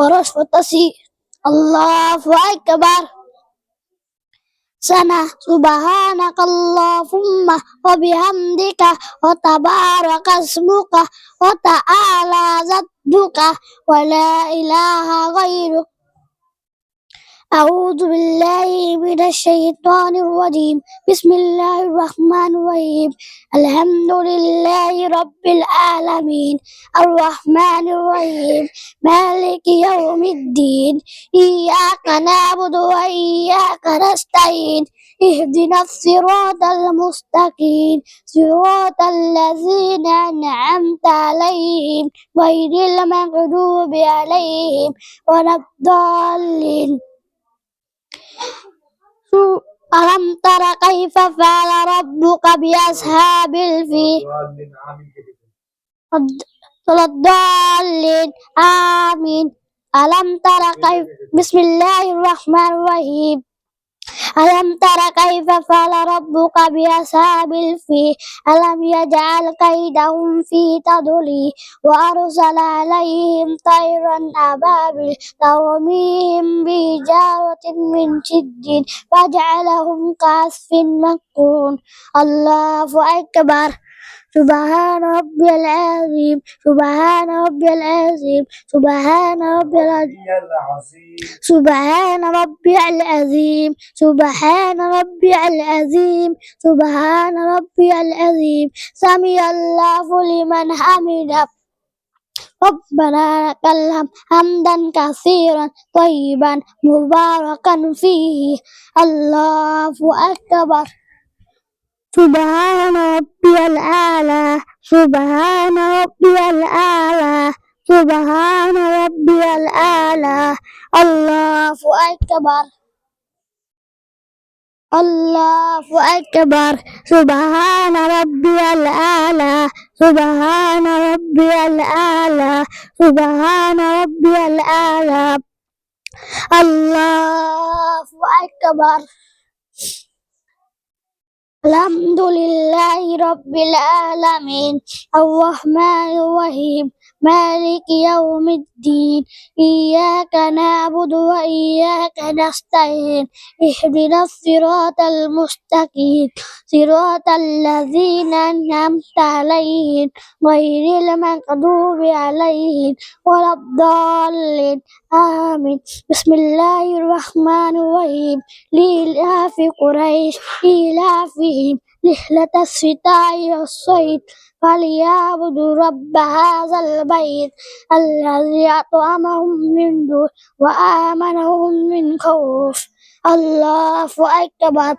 Terus mutasi. Allahu Akbar. Sana subhanakallahumma wa bihamdika wa tabaraka ismuka wa ta'ala zadduka wa la ilaha ghairuk. أعوذ بالله من الشيطان الرجيم بسم الله الرحمن الرحيم الحمد لله رب العالمين الرحمن الرحيم مالك يوم الدين إياك نعبد وإياك نستعين اهدنا الصراط المستقيم صراط الذين أنعمت عليهم غير المغضوب عليهم ولا الضالين. Alam tara kaifa fa'ala rabbuka bi ashabil fil. Saladdallin. Amin. Alam tara kaifa. Bismillahirrahmanirrahim. Alam tara kaifa fa'ala rabbuka bi ashabil fil. Alam yaj'al kaidahum fi tadlil wa arsala alaihim tayran ababil tarmihim bi jaratin min sijjin faj'alahum ka'asfin ma'kul. Allahu Akbar. Subhana rabbiyal azim. Subhana rabbiyal azim. Subhana rabbiyal azim. Subhana rabbiyal azim. Subhana rabbiyal azim. Subhana rabbiyal azim. Sami'allahu liman hamidah. Rabbana lakal hamdan katsiran thayyiban mubarakan fihi. Allahu Akbar. Subhana rabbiyal a'la. Subhana rabbiyal a'la. Subhana rabbiyal a'la. Allahu Akbar. Allahu Akbar. Subhana rabbiyal a'la. Subhana rabbiyal a'la. Subhana rabbiyal a'la. Allahu Akbar. Alhamdulillahi rabbil alamin arrahmanir rahim maliki yaumiddin iyyaka na'budu wa iyyaka nasta'in ihdinas siratal mustaqim siratal ladzina an'amta 'alaihim ghairil maghdubi 'alaihim waladdallin. Amin. Bismillahirrahmanirrahim. Lilafi Quraisy ilafihim rihlatas syita'i was-sayf falyabudu rabb hadzal bait allazi at'amahum min ju' wa amanahum min khauf. Allahu Akbar.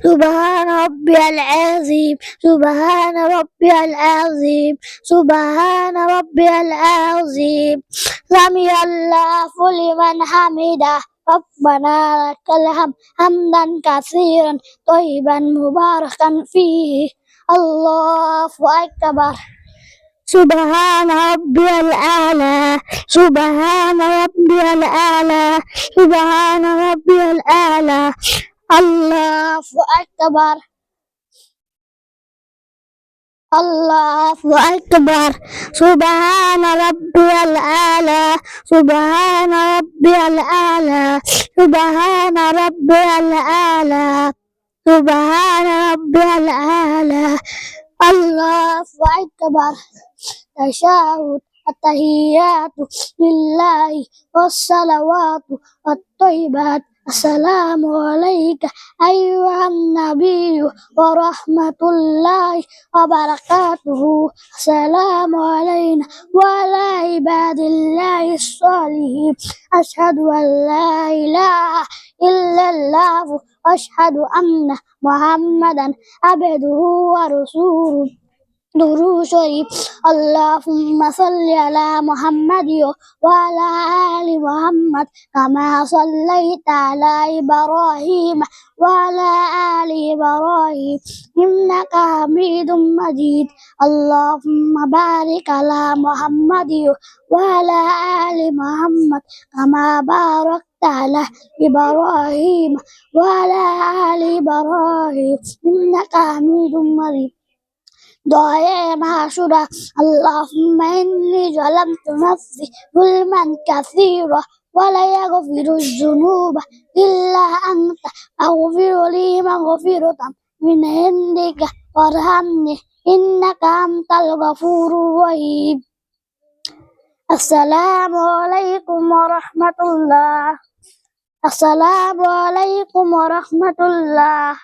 Subhana rabbiyal azim. Subhana rabbiyal azim. Subhana rabbiyal azim. Sami'allahu liman hamidah. Rabbana lakal hamdan katsiran thayyiban mubarakan fihi. Allahu Akbar. Subhana rabbiyal a'la. Subhana rabbiyal a'la. Subhana rabbiyal a'la. Allahu Akbar. Allahu Akbar. Subhana rabbiyal a'la. Subhana rabbiyal a'la. Subhana rabbiyal a'la. Subhana rabbiyal a'la. Allahu Akbar. Tasyahud at-tahiyyatu lillahi was-salawatu wat-thayyibat. Assalamu alayka ayyuhan nabiyyu wa rahmatullahi wa barakatuhu. Assalamu alayna wa ala ibadillahi sholihin. Ashhadu an la ilaha illallah wa ashhadu anna Muhammadan abduhu wa rasuluh. Durud Sharif. Allahumma salli ala Muhammad wa ala ali Muhammad kama sallaita ala Ibrahim wa ala ali Ibrahim innaka Hamidum Majid. Allahumma barik ala Muhammad wa ala ali Muhammad kama barakta ala Ibrahim wa ala ali Ibrahim innaka Hamidum Majid. دعاء معشورة. اللهم إني ظلمت نفسي ظلما كثيرا ولا يغفر الذنوب إلا أنت فاغفر لي مغفرة من عندك وارحمني إنك أنت الغفور الرحيم. السلام عليكم ورحمة الله. السلام عليكم ورحمة الله.